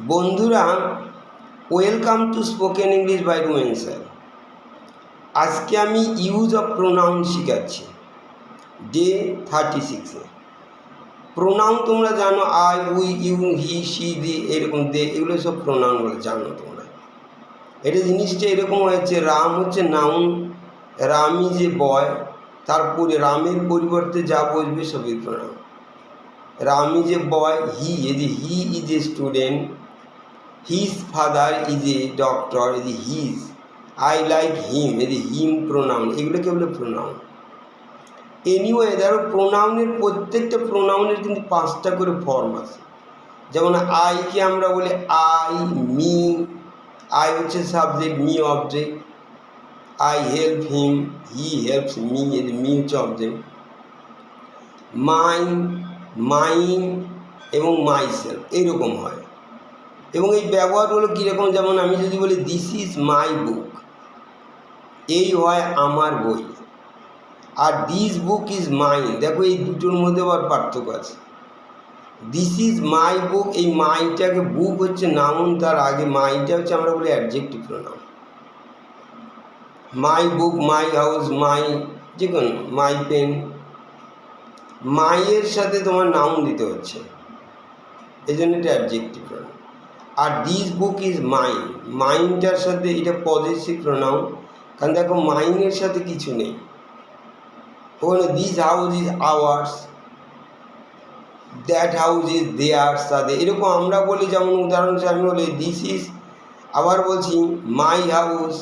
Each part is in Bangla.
বন্ধুরা, welcome to spoken English by Rumen sir. আজকে আমি ইউজ অফ প্রোনাউন শেখাচ্ছি ডে 36-এ। প্রোনাউন তোমরা জানো, I, we, you, he, she, they, এরকম দে, এগুলো সব প্রোনাউন বলে জানো তোমরা। এটা জিনিসটা এরকম হয়েছে, রাম হচ্ছে নাউন, রাম ইজ এ বয়, তারপরে রামের পরিবর্তে যা বসবে সবই pronoun. Ram is A boy, he is a student, his father is a doctor, his, I like him, him pronoun, এগুলোকে বলে প্রোনাউন। এনিওয়ে ধরো প্রোনাউনের প্রত্যেকটা প্রোনাউনের কিন্তু 5টা করে ফর্ম আছে। যেমন আইকে আমরা বলি আই, মি, আই হচ্ছে subject, me object, I help him, he helps me, me হচ্ছে অবজেক্ট, মাইন, মাইন এবং মাইসেলফ, এরকম হয়। এবং এই ব্যবহারগুলো কীরকম, যেমন আমি যদি বলি দিস ইজ মাই বুক, এই হয় আমার বই, আর দিস বুক ইজ মাইন, দেখো এই দুটোর মধ্যে আবার পার্থক্য আছে। দিস ইজ মাই বুক, এই মাইটাকে, বুক হচ্ছে নাউন, তার আগে মাইটা হচ্ছে আমরা বলি adjective pronoun. My book, my house, my যে কোনো, মাই পেন, মাইয়ের সাথে তোমার নাউন দিতে হচ্ছে, এই জন্য এটা অ্যাডজেক্টিভ প্রোনাউন। আর দিস বুক ইজ মাইন, মাইনটার সাথে এটা পজিটিভ প্রোনাউন, কারণ দেখো মাইনের সাথে কিছু নেই ওখানে। This house is ours, that house is there's, তাদের, এরকম আমরা বলি। যেমন উদাহরণ হিসেবে আমি বলি দিস ইজ, আবার বলছি মাই হাউস,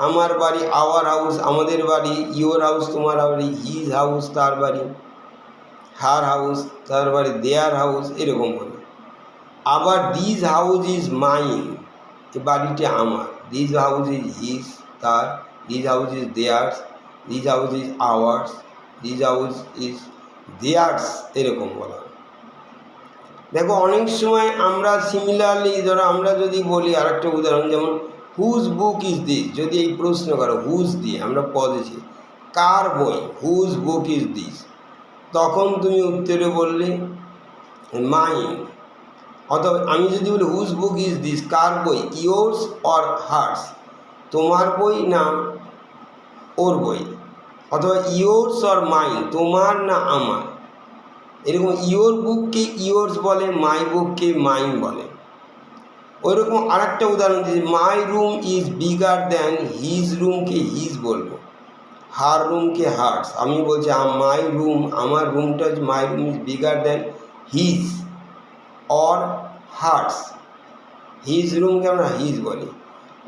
আমার বাড়ি, আওয়ার হাউস, আমাদের বাড়ি, ইয়োর হাউস, তোমার বাড়ি, হিজ হাউস, তার বাড়ি, হার হাউস, তার বাড়ি, দেয়ার হাউস, এরকম বলে। আবার দিস হাউস ইজ মাইন, এই বাড়িটা আমার, দিস হাউস ইজ হিজ, তার, this house is there's, this house is ours, this house is there's, এরকম বলা। দেখো অনেক সময় আমরা সিমিলারলি, ধরো আমরা যদি বলি আর একটা উদাহরণ, যেমন হুজ বুক ইজ দিস, যদি এই প্রশ্ন করো হুজ দিয়ে আমরা পজেছি, কার বই, হুজ বুক ইজ দিস, তখন তুমি উত্তরে বললে মাইন। অথবা আমি যদি বলি হুজ বুক ইজ দিস, কার বই, ইয়োর্স অর হার্স, তোমার বই না ওর বই, অথবা ইয়োর্স অর মাইন, তোমার না আমার, এরকম। ইয়োর বুককে ইয়োর্স বলে, মাই বুককে মাইন বলে। ওইরকম আরেকটা উদাহরণ দিচ্ছি, my room is bigger than his, রুমকে হিজ বলবো, হার রুমকে হার্স। আমি বলছি মাই রুম, আমার রুমটা, my room is bigger than his or hers, his রুমকে আমরা হিজ বলি।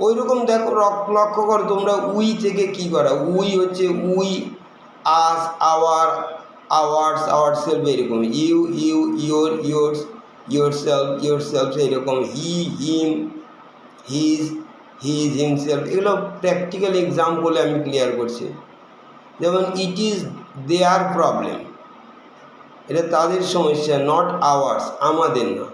ওই রকম দেখো লক্ষ্য করো তোমরা, উই থেকে কি করা, উই হচ্ছে we, us, our, ours, our self, এরকম। You, you, your, yours, your self, your self, এরকম। He, him, his, his, himself, এগুলো প্র্যাকটিক্যাল এক্সাম্পলে আমি ক্লিয়ার করছি। যেমন ইট ইজ দেয়ার প্রবলেম, এটা তাদের সমস্যা, নট আওয়ার্স, আমাদের না।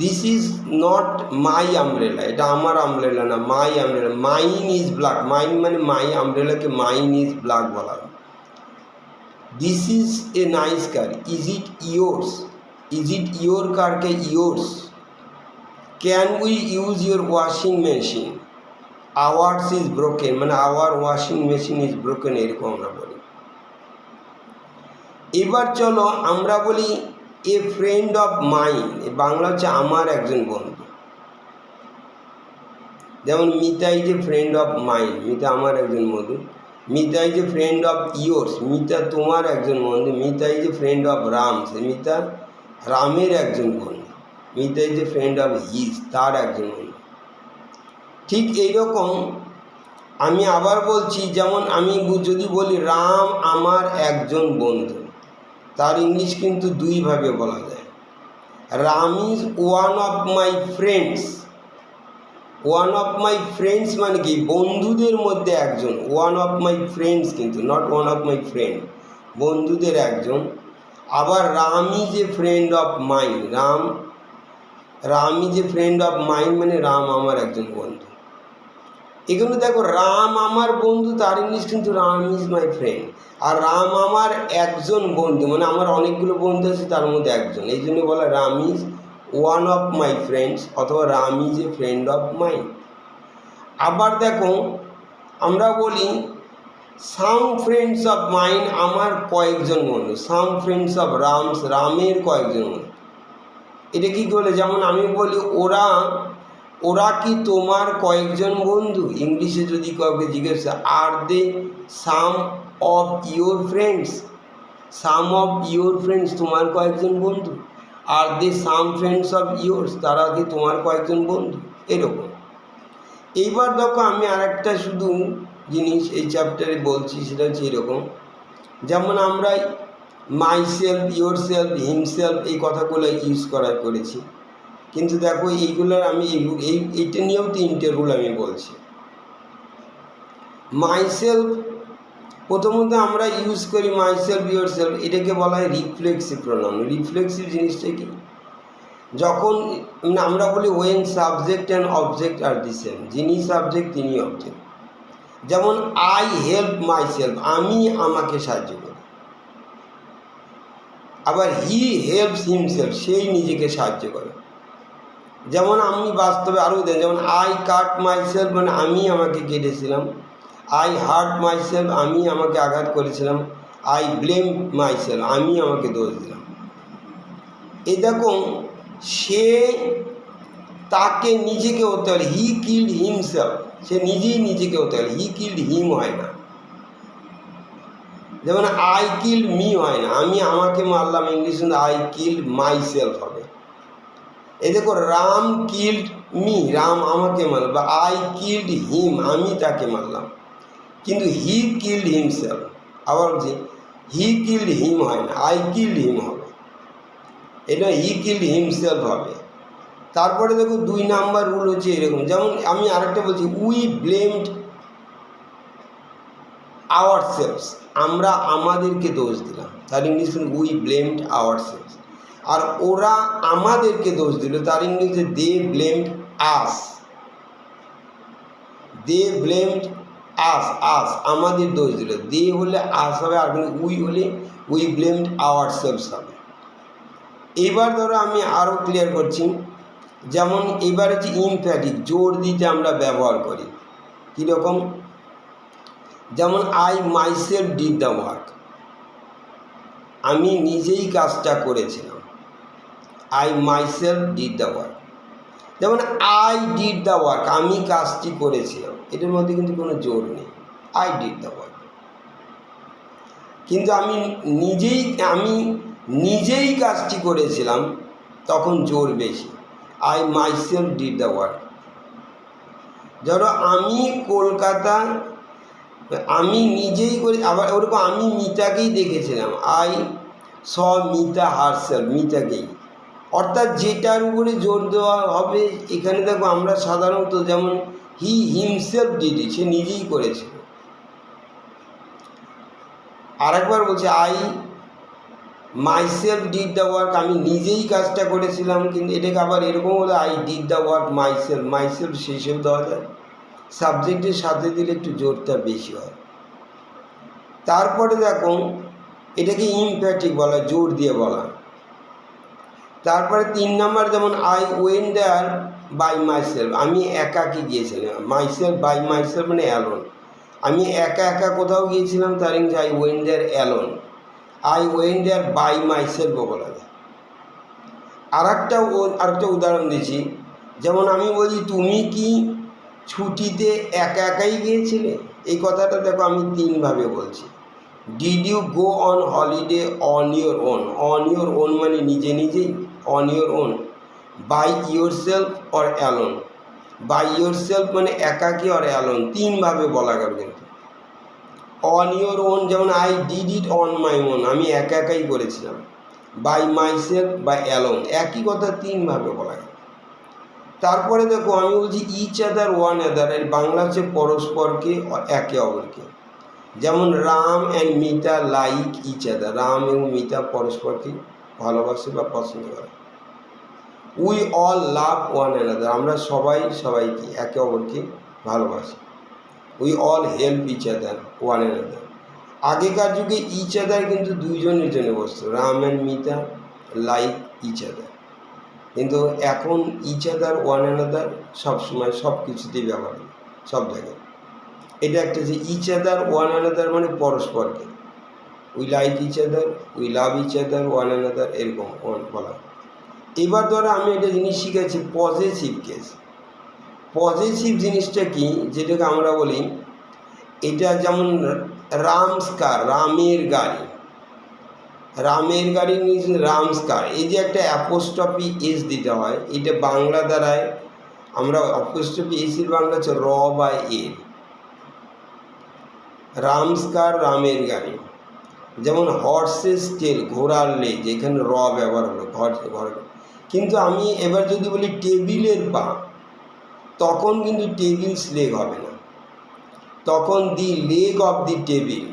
This is not my umbrella, এটা আমার আমব্রেলা না, my umbrella. Mine is black, mine মানে মাই, আমব্রেলাকে মাইন ইজ ব্ল্যাক বলা হয়। This is a nice car, is it yours, is it your কারকে yours. Can we use your washing machine, ours is broken, মানে our washing machine is broken, এরকম আমরা বলি। এবার চলো আমরা বলি a friend of mine, Bangla হচ্ছে আমার একজন বন্ধু। যেমন Mita is a friend of mine, Mita আমার একজন বন্ধু। Mita is a friend of yours, Mita তোমার একজন বন্ধু। Mita is a friend of Ram, Mita রামের একজন বন্ধু। Mita is a friend of his, তার একজন বন্ধু। ঠিক এইরকম আমি আবার বলছি, যেমন আমি যদি বলি রাম আমার একজন বন্ধু, তার ইংলিশ কিন্তু দুইভাবে বলা যায়। Ram is one of my friends, one of my friends মানে কি, বন্ধুদের মধ্যে একজন। ওয়ান অফ মাই ফ্রেন্ডস কিন্তু not one of my friend, বন্ধুদের একজন। আবার Ram is a friend of mine, Ram is a friend of mine মানে রাম আমার একজন বন্ধু। এখানে দেখো রাম আমার বন্ধু, তার ইংলিশ কিন্তু রাম ইজ মাই ফ্রেন্ড। আর রাম আমার একজন বন্ধু মানে আমার অনেকগুলো বন্ধু আছে, তার মধ্যে একজন, এই জন্য বলা Ram is one of my friends, অথবা Ram is a friend of mine. আবার দেখো আমরা বলি সাম ফ্রেন্ডস অফ মাইন, আমার কয়েকজন বন্ধু। সাম ফ্রেন্ডস অফ রামস, রামের কয়েকজন বন্ধু। এটা কী বলে, যেমন আমি বলি ওরা ওরা কি তোমার কয়েকজন বন্ধু। ইংলিশে যদি কাউকে জিজ্ঞেস are they some of your friends, some of your friends তোমার কয়েকজন বন্ধু। Are they some friends of yours, তারা কি তোমার কয়েকজন বন্ধু, এরকম। এইবার দেখো আমি আরেকটা শুধু জিনিস এই চ্যাপ্টারে বলছি, সেটা হচ্ছে এরকম, যেমন আমরা my self, your self, himself এই কথাগুলো ইউজ করেছি, কিন্তু দেখো এইগুলোর আমি এইটা নিয়েও 3টে রুল আমি বলছি। মাই সেলফ প্রথমত আমরা ইউজ করি মাই সেলফ, ইয়োর সেলফ, এটাকে বলা হয় রিফ্লেক্সিভ প্রোনাউন। রিফ্লেক্সিভ জিনিসটা কি, যখন আমরা বলি when subject and object are the same, যিনি সাবজেক্ট তিনি অবজেক্ট। যেমন আই হেল্প মাই সেলফ, আমি আমাকে সাহায্য করি। আবার হি হেল্পস হিমসেলফ, সেই নিজেকে সাহায্য করে। যেমন আমি বাস্তবে আরও দেন, যেমন আই কাট মাই সেলফ, মানে আমি আমাকে কেটেছিলাম। আই হার্ট মাই সেলফ, আমি আমাকে আঘাত করেছিলাম। আই ব্লেম মাই সেলফ, আমি আমাকে দোষ দিলাম। এই দেখো সে তাকে নিজেকে হতে পারে, হি কিল্ড হিমসেলফ, সে নিজেই নিজেকে হতে পারে, হি কিল্ড হিম হয় না। যেমন আই কিল্ড মি হয় না, আমি আমাকে মারলাম, ইংলিশে আই কিল্ড মাই সেলফ হবে। এই দেখো রাম কিল্ড মি, রাম আমাকে মারল, বা আই কিল্ড হিম, আমি তাকে মারলাম। কিন্তু হি কিল্ড হিমসেলফ, আবার বলছি হি কিল্ড হিম হয় না, আই কিল্ড হিম হবে, এটা হি কিল্ড হিমসেলফ হবে। তারপরে দেখো 2 নাম্বার রুল হচ্ছে এরকম, যেমন আমি আরেকটা বলছি উই ব্লেমড আওয়ার সেলফস, আমরা আমাদেরকে দোষ দিলাম, তার English we blamed ourselves. আর ওরা আমাদেরকে দোষ দিল, তার ইংলিশে দে ব্লেমড আস, দে ব্লেমড আস, আস আমাদের দোষ দিল। দে হলে আস হবে, আর উই হলে উই ব্লেমড আওয়ার সেলফস হবে। এবার ধরো আমি আরও ক্লিয়ার করছি, যেমন এবার হচ্ছে ইমফ্যাটিক, জোর দিতে আমরা ব্যবহার করি কীরকম, যেমন I myself did the work, আমি নিজেই কাজটা করেছিলাম। I myself did the work. যেমন আই ডিড দ্য ওয়ার্ক, আমি কাজটি করেছিলাম, এটার মধ্যে কিন্তু কোনো জোর নেই, আই ডিড দ্য ওয়ার্ক। কিন্তু আমি নিজেই কাজটি করেছিলাম, তখন জোর বেশি, I myself did the work. ধরো আমি কলকাতা, আমি নিজেই করে, আবার ওরকম আমি মিতাকেই দেখেছিলাম, আই স মিতা হারসেলফ, মিতাকেই। অর্থাৎ যেটার উপরে জোর দেওয়া হবে এখানে দেখো আমরা সাধারণত, যেমন হি হিমসেলফ ডিড, সে নিজেই করেছিল। আরেকবার বলছে I myself did the work, আমি নিজেই কাজটা করেছিলাম, কিন্তু এটাকে আবার এরকম হলে I did the work myself, myself শেষেও দেওয়া যায়, সাবজেক্টের সাথে দিলে একটু জোরটা বেশি হয়। তারপরে দেখো এটাকে ইমপ্যাটিক বলা, জোর দিয়ে বলা। তারপরে 3 নাম্বার, যেমন I went there by myself, আমি একাকি গিয়েছিলাম। মাইসেলফ বাই মাইসেলফ মানে অ্যালোন, আমি একা একা কোথাও গিয়েছিলাম, তার English I went there alone. I went there by মাইসেলফও বলা যায়। আরেকটা উদাহরণ দিচ্ছি, যেমন আমি বলছি তুমি কি ছুটিতে একা একাই গিয়েছিলে, এই কথাটা দেখো আমি 3 ভাবে বলছি। Did you go on holiday on your own, on your own মানে নিজে নিজেই, on your own. By yourself or alone, by yourself মানে একাকী অর অ্যালোন, 3 ভাবে বলা গেল। কিন্তু অন ইয়োর ওন, যেমন I did it on my own, আমি একা একাই করেছিলাম। বাই মাই সেলফ বা অ্যালোন, একই কথা 3 ভাবে বলা গেল। তারপরে দেখো আমি বলছি ইচ আদার ওয়ান আদার, এর বাংলা হচ্ছে পরস্পরকে, একে অপরকে। যেমন Ram and Mita like each other, Ram এবং মিতা পরস্পরকে ভালোবাসে বা পছন্দ করে। We all love one another, আমরা সবাইকে একে অপরকে ভালোবাসি। We all help each other one another. আগেকার যুগে ইচ আদার কিন্তু 2 জনের জন্য বসতো, Ram and Mita like each other. কিন্তু এখন ইচ আদার ওয়ান অ্যানাদার সবসময় সব কিছুতেই ব্যবহার হয়, সব জায়গায়। এটা একটা যে ইচ আদার ওয়ান অ্যানাদার মানে পরস্পরকে, we like each other, we love each other one another, এরকম বলা। এবার ধরো আমি একটা জিনিস শিখেছি, পজেসিভ কেস। পজেসিভ জিনিসটা কি, যেটাকে আমরা বলি, এটা যেমন রামস কার, রামের গাড়ি, রামের গাড়ি মিনস রামস কার। এই যে একটা অ্যাপোস্ট্রফি এস দিতে হয়, এটা বাংলা দ্বারায় আমরা অ্যাপোস্ট্রফি এসের বাংলা হচ্ছে র বা এ। রামস কার, রামের গাড়ি। যেমন হর্সেস টেল, ঘোড়ার লেজ, এখানে র ব্যবহার হলো, ঘর। কিন্তু আমি এবার যদি বলি টেবিলের পা, তখন কিন্তু টেবিলস লেগ হবে না, তখন দি লেগ অফ দি টেবিল,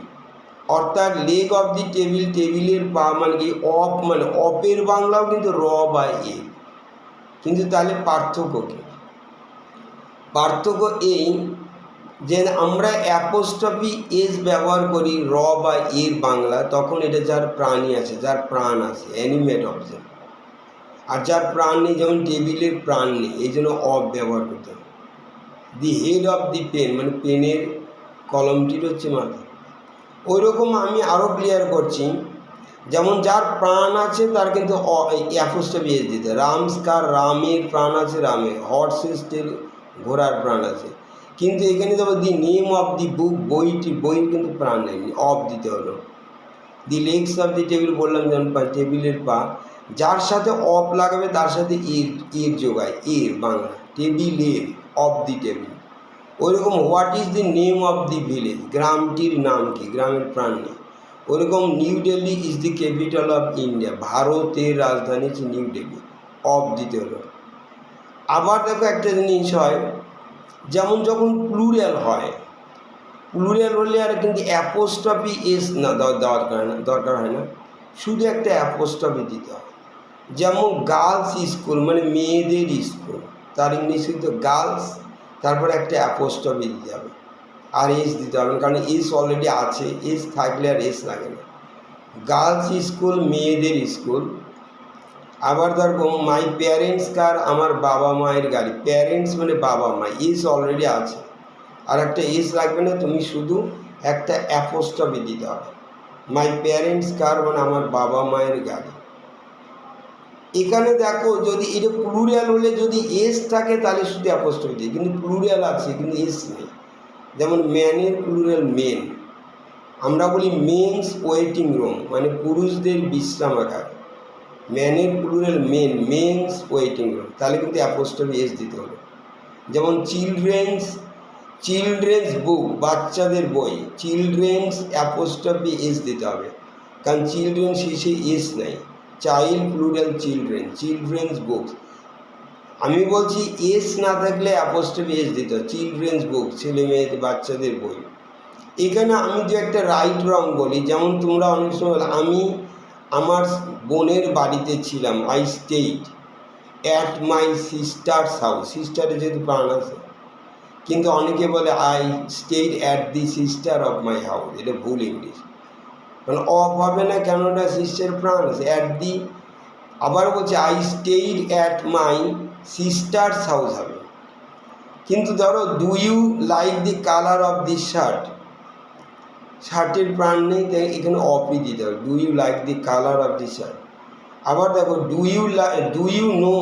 অর্থাৎ লেগ অফ দি টেবিল, টেবিলের পা মানে কি অফ, মানে অপের বাংলাও কিন্তু র বা এ। কিন্তু তাহলে পার্থক্য কি? পার্থক্য এই যে আমরা অ্যাপোস্ট্রফি এস ব্যবহার করি র বা এর বাংলা, তখন এটা যার প্রাণী আছে, যার প্রাণ আছে, অ্যানিমেট অবজেক্ট। আর যার প্রাণ নেই, যেমন টেবিলের প্রাণ নেই, এই জন্য অফ ব্যবহার করতে হবে। The head of the pen মানে পেনের কলমটির হচ্ছে মাথা। ওই রকম আমি আরও ক্লিয়ার করছি, যেমন যার প্রাণ আছে তার কিন্তু অ্যাপোস্ট্রফি এস দিতে। রামস কার, রামের প্রাণ আছে, রামের। হর্সেস টেল, ঘোড়ার প্রাণ আছে। কিন্তু এখানে দেখো দি নেম অফ দি বুক, বইয়ের কিন্তু প্রাণ নেই, অফ দিতে হলো। দি লেগস অফ দি টেবিল বললাম যেমন টেবিলের পা, যার সাথে অফ লাগাবে তার সাথে এর যোগায়, এর বাংলা, টেবিলের, অফ দি টেবিল। ওইরকম what is the name of the village, গ্রামটির নাম কি, গ্রামের প্রাণ নেই। ওইরকম new Delhi is the capital of India, ভারতের রাজধানী হচ্ছে নিউ দিল্লি, অফ দিতে হলো। আবার দেখো একটা জিনিস হয়, যেমন যখন প্লুরাল হয়, প্লুরাল হলে আর কিন্তু অ্যাপোস্ট্রফি এস না দরকার হয় না, শুধু একটা অ্যাপোস্ট্রফি দিতে হয়। যেমন গার্লস স্কুল মানে মেয়েদের স্কুল, তার ইংলিশ কিন্তু গার্লস, তারপরে একটা অ্যাপোস্ট্রফি দিতে হবে, আর এস দিতে হবে না, কারণ এস অলরেডি আছে, এস থাকলে আর এস লাগে না। গার্লস স্কুল, মেয়েদের স্কুল। আবার দেখো মাই প্যারেন্টস কার, আমার বাবা মায়ের গাড়ি, প্যারেন্টস মানে বাবা মা, এস অলরেডি আছে, আর একটা এস লাগবে না, তুমি শুধু একটা অ্যাপোস্ট্রফি দিতে হবে। মাই প্যারেন্টস কার মানে আমার বাবা মায়ের গাড়ি। এখানে দেখো যদি এটা প্লুরাল হলে যদি এস থাকে তাহলে শুধু অ্যাপোস্ট্রফি দিই, কিন্তু প্লুরাল আছে কিন্তু এস নেই। যেমন ম্যানের প্লুরাল মেন, আমরা বলি মেন্স ওয়েটিং রুম মানে পুরুষদের বিশ্রামাগার, ম্যানের plural men, men's waiting room, তাহলে কিন্তু অ্যাপোস্ট্রফি এস দিতে হবে। যেমন চিলড্রেন্স বুক, বাচ্চাদের বই, চিলড্রেন্স অ্যাপোস্ট্রফি এস দিতে হবে, কারণ চিলড্রেন শেষে এস নাই, child plural children, children's books. আমি বলছি এস না থাকলে অ্যাপোস্ট্রফি এস দিতে হবে, চিলড্রেন্স বুক, ছেলে মেয়েদের বাচ্চাদের বই। এখানে আমি যে একটা রাইট রং বলি, যেমন তোমরা অনেক সময় আমি আমার বোনের বাড়িতে ছিলাম, I stayed at my sister's house, সিস্টারের যেহেতু প্রাণ আছে, কিন্তু অনেকে বলে I stayed at the sister of my house, এটা ভুল ইংলিশ, কারণ অফ হবে না, কেননা সিস্টার প্রাণ আছে, অ্যাট দি। আবার বলছে I stayed at my sister's house হবে। কিন্তু ধরো do you like the colour of the shirt, শার্টের প্রাণ নেই, তাই এখানে অফই দিতে হবে, do you like the colour of the shirt. আবার দেখো do you know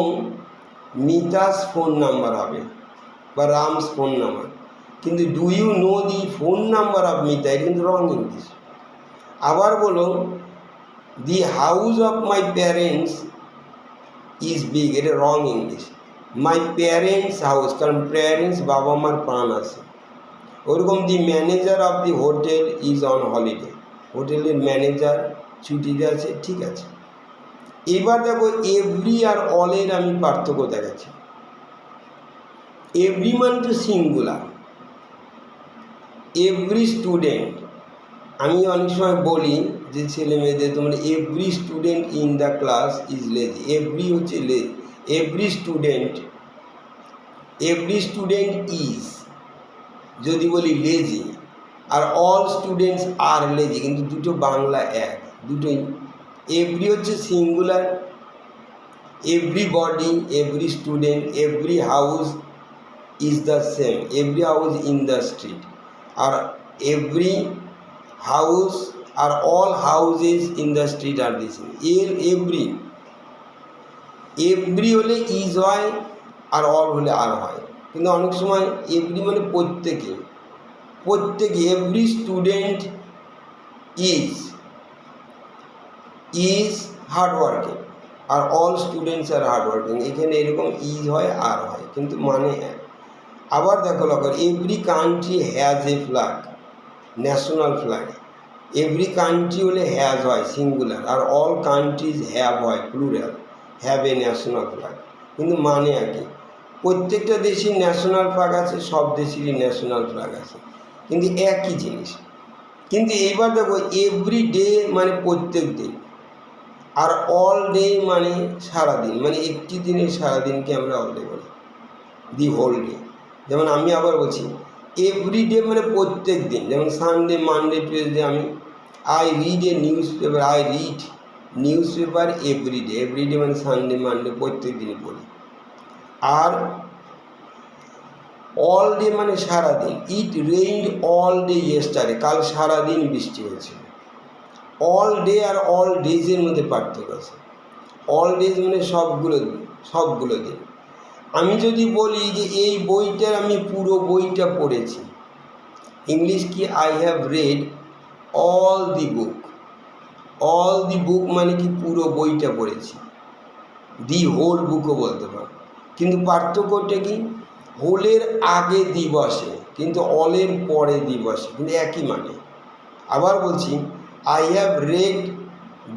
Mita's phone number হবে বা রামস ফোন নাম্বার, কিন্তু do you know the phone number of Mita, এটা কিন্তু রং ইংলিশ। আবার বলো the house of my parents is big, এটা wrong English. My parents house, কারণ প্যারেন্টস বাবা মার প্রাণ আছে। ওরকম the manager of the hotel is on holiday, হোটেলের ম্যানেজার ছুটিতে আছে, ঠিক আছে। এবার দেখো এভরি আর অলের আমি পার্থক্য দেখাচ্ছি। এভরি মানে তো সিঙ্গুলার, এভরি স্টুডেন্ট, আমি অনেক সময় বলি যে ছেলে মেয়েদের, তোমরা every student in the class is lazy, every হচ্ছে লেজি, এভরি স্টুডেন্ট ইজ যদি বলি লেজি, আর অল স্টুডেন্টস আর লেজি, কিন্তু দুটো বাংলা এক, দুটোই। এভরি হচ্ছে singular, everybody, every student, every house is the same, every house in the street, or every house or all houses in the street are the same. every হলে ইজ হয় আর অল হলে আর হয়, কিন্তু অনেক সময় এভরি মানে প্রত্যেকে, every student is hard working আর all students are hard working, এখানে এরকম ইজ হয় আর হয়, কিন্তু মানে এক। আবার দেখো লক্ষ্য, every country has a flag, national flag, every country হলে হ্যাজ হয় সিঙ্গুলার, আর অল কান্ট্রিজ হ্যাভ হয় plural, have a national flag, কিন্তু মানে একই। প্রত্যেকটা দেশের ন্যাশনাল ফ্ল্যাগ আছে, সব দেশেরই ন্যাশনাল ফ্ল্যাগ আছে, কিন্তু একই জিনিস। কিন্তু এইবার দেখো এভরি ডে মানে প্রত্যেক দিন, আর অল ডে মানে সারাদিন, মানে একটি দিনের সারাদিনকে আমরা অল ডে বলি, দি হোল ডে। যেমন আমি আবার বলছি এভরি ডে মানে প্রত্যেক দিন, যেমন Sunday, Monday, Tuesday. I read a news paper, I read news paper every day মানে সানডে, মানডে, প্রত্যেক দিনই পড়ি। আর অল ডে মানে সারাদিন, it rained all day yesterday, কাল সারাদিন বৃষ্টি হয়েছিল। অল ডে আর অল ডেজের মধ্যে পার্থক্য আছে। অল ডেজ মানে সবগুলো দিন। আমি যদি বলি যে এই বইটার আমি পুরো বইটা পড়েছি, ইংলিশ কি, I have read all the book. All the book মানে কি পুরো বইটা পড়েছি, দি হোল বুকও বলতে পারো। কিন্তু পার্থক্যটা কি, হোলের আগে দি বসে কিন্তু অলের পরে দি বসে, কিন্তু একই মানে। আবার বলছি I have read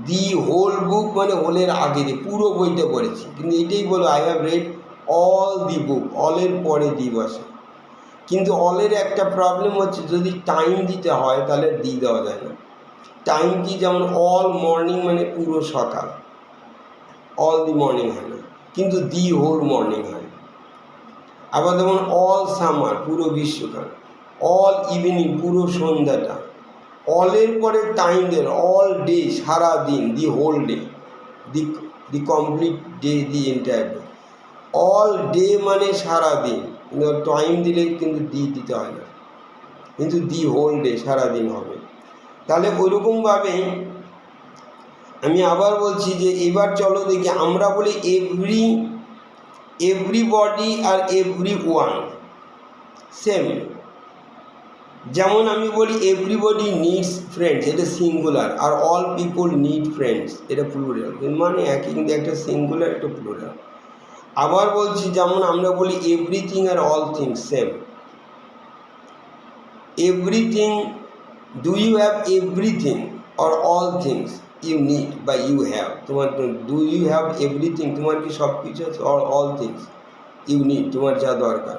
the whole book মানে হোলের আগে দি, পুরো বইটা পড়েছি, কিন্তু এটাই বলো I have read all the book, অলের পরে দি বসে। কিন্তু অলের একটা প্রবলেম হচ্ছে, যদি টাইম দিতে হয় তাহলে দি দেওয়া যায় না। টাইম কি, যেমন অল মর্নিং মানে পুরো সকাল, অল দি মর্নিং হয় না, কিন্তু দি হোল মর্নিং হয়। আবার যেমন অল সামার পুরো গ্রীষ্মকাল, অল ইভিনিং পুরো সন্ধ্যাটা, অলের পরে টাইম দেন অল ডে সারা দিন, the whole day, the complete day, the entire day. All day মানে সারা দিন, কিন্তু টাইম দিলে কিন্তু দি দিতে হয় না, কিন্তু দি হোল ডে সারাদিন হবে। তাহলে ওইরকমভাবে আমি আবার বলছি যে এবার চলো দেখি, আমরা বলি এভরিবডি আর এভরি ওয়ান সেম। যেমন আমি বলি এভরিবডি নিডস ফ্রেন্ডস, এটা সিঙ্গুলার, আর অল পিপল নিড ফ্রেন্ডস এটা প্লুরাল, মানে একই, কিন্তু একটা সিঙ্গুলার একটা প্লুরাল। আবার বলছি যেমন আমরা বলি এভরিথিং আর all things same. Everything, do you have everything or all things you need বা ইউ হ্যাভ, তোমার ডু ইউ হ্যাভ এভরিথিং, তোমার কি সব কিছু আছে, or all things you need, তোমার যা দরকার।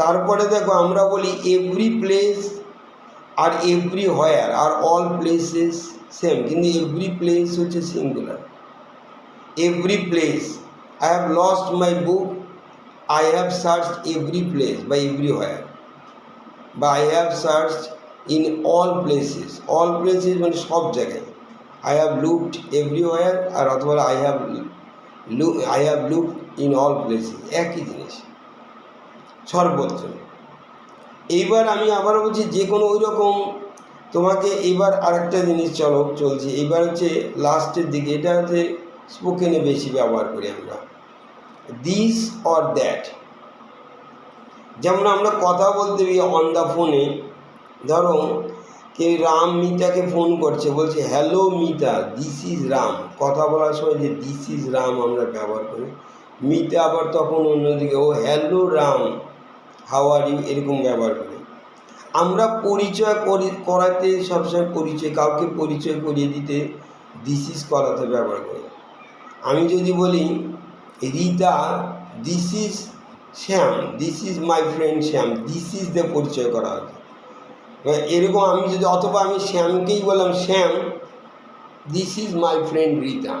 তারপরে দেখো আমরা বলি এভরি প্লেস আর এভরি হোয়ার আর অল প্লেসেস সেম, কিন্তু এভরি প্লেস হচ্ছে singular. Every place, I have lost my book, I have searched every place বা এভরি হোয়ার, বা I have searched in all places, all places মানে সব জায়গায়, আই হ্যাভ লুকড এভরিওয়্যার, আর অথবা I have looked in all places, একই জিনিস, সর্বত্র। এইবার আমি আবার বলছি যে কোনো ওই রকম তোমাকে এবার আরেকটা জিনিস চলছে, এবার হচ্ছে লাস্টের দিকে, এটা হচ্ছে স্পোকেনে বেশি ব্যবহার করি আমরা, দিস অর দ্যাট। যেমন আমরা কথা বলতে গিয়ে অন দ্য ফোনে, ধরো কেউ রাম মিতাকে ফোন করছে, বলছে hello Mita, this is Ram. কথা বলার সময় যে দিস ইজ রাম আমরা ব্যবহার করি, মিতা আবার তখন অন্যদিকে ও hello Ram, how are you, এরকম ব্যবহার করি। আমরা পরিচয় করাতে সবসময় কাউকে পরিচয় করিয়ে দিতে দিস ইজ করাতে ব্যবহার করি। আমি যদি বলি Rita, this is Shyam, this is my friend Shyam, this is দিয়ে পরিচয় করা হবে এরকম। আমি যদি, অথবা আমি শ্যামকেই বললাম Shyam, this is my friend Rita,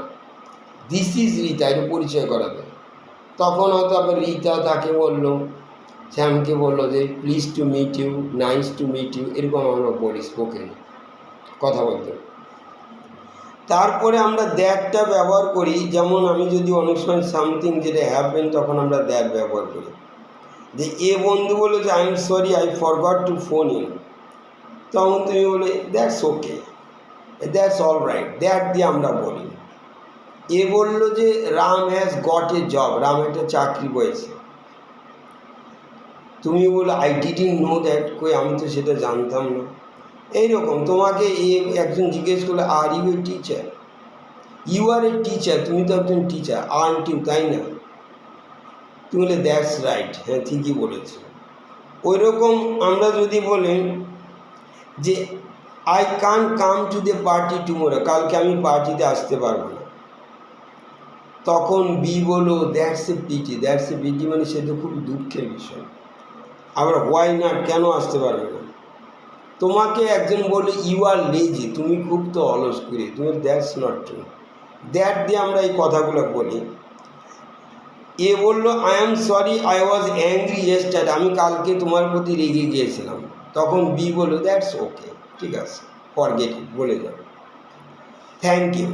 this is Rita, এটা পরিচয় করাবে। তখন হয়তো আবার রীতা তাকে বললো, শ্যামকে বললো যে please to meet you, nice to meet you, এরকম আমরা বলি স্পোকেন কথা বলতে। তারপরে আমরা দ্যাটটা ব্যবহার করি, যেমন আমি যদি অনেক সময় সামথিং যেটা হ্যাপেন তখন আমরা দ্যাট ব্যবহার করি। যে এ বন্ধু বললো যে I am sorry I forgot to phone you, তখন তুমি বলে that's okay, that's all right, that দিয়ে আমরা বলি। এ বললো যে Ram has got a job, Ram একটা চাকরি পেয়েছে, তুমি বলো আই ডিডন্ট নো দ্যাট, কই আমি তো সেটা জানতাম না। এইরকম তোমাকে একজন জিজ্ঞেস করলো are you a teacher, you are a teacher, তুমি তো একজন টিচার, আর্নট ইউ, তাই না? তুমি বলে দ্যাটস রাইট, হ্যাঁ ঠিকই বলেছো। ওই রকম আমরা যদি বলি যে I can't come to the party tomorrow, কালকে আমি পার্টিতে আসতে পারবো না, তখন বি বলো that's a pity, that's a pity মানে সে তো খুব দুঃখের বিষয়। আবার হোয়াই নট, কেন আসতে পারবে না? তোমাকে একজন বলে ইউ আর লেজি, তুমি খুব তো অলস করি, তুমি দ্যাটস নট ট্রু, দ্যাট দিয়ে আমরা এই কথাগুলো বলি। এ বললো I am sorry I was angry yesterday, আমি কালকে তোমার প্রতি রেগে গিয়েছিলাম, তখন বি বললো দ্যাটস ওকে, ঠিক আছে, ফরগেট ইট, বলে যাও। Thank you.